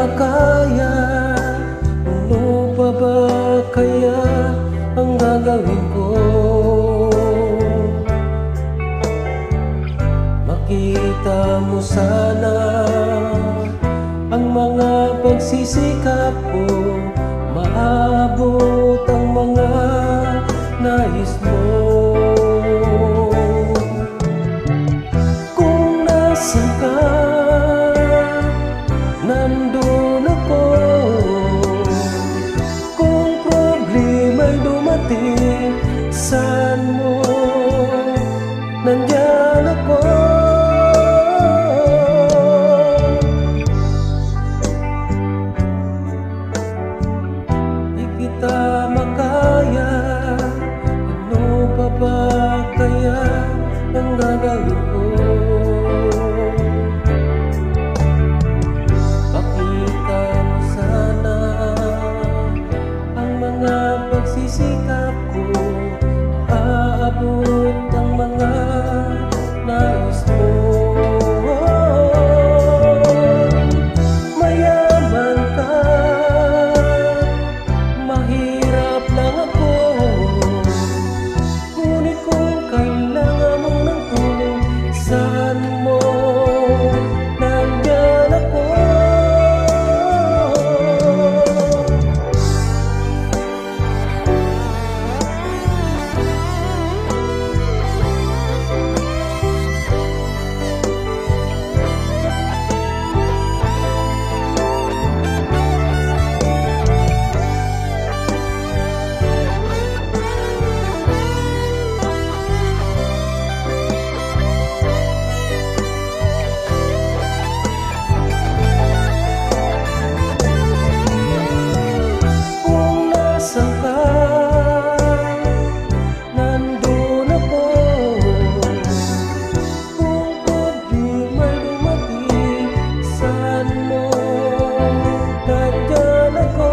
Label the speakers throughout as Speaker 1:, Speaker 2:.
Speaker 1: makaya, ano pa ba kaya ang gagawin ko? Makita mo sana ang mga pagsisikap ko, maabot ang mga nais mo. Kung nasan ka, nandun ako. Kung problema'y dumating, saan mo, nandyan ako. Di kita makaya, ano pa ba kaya ang gagawin ko? Makita mo sana ang mga pagsisikap ko, aabot ang mga nais mo. Mayaman ka, mahirap lang ako, ngunit kung kailangan mo ng tulong, saan mo, nandyan ako. Nasaan ka, nandun ako. Kung problema'y dumating, saan mo, nandyan ako.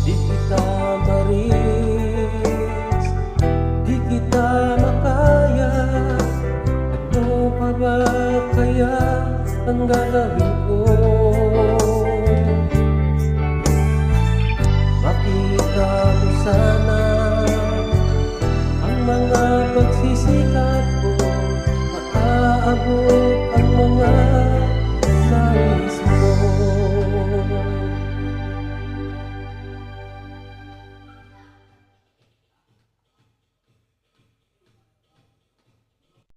Speaker 1: Di kita maris, di kita makaya, ano pa ba kaya ang gagawin ko? Makita mo sana ang mga pagsisikap ko, maaabot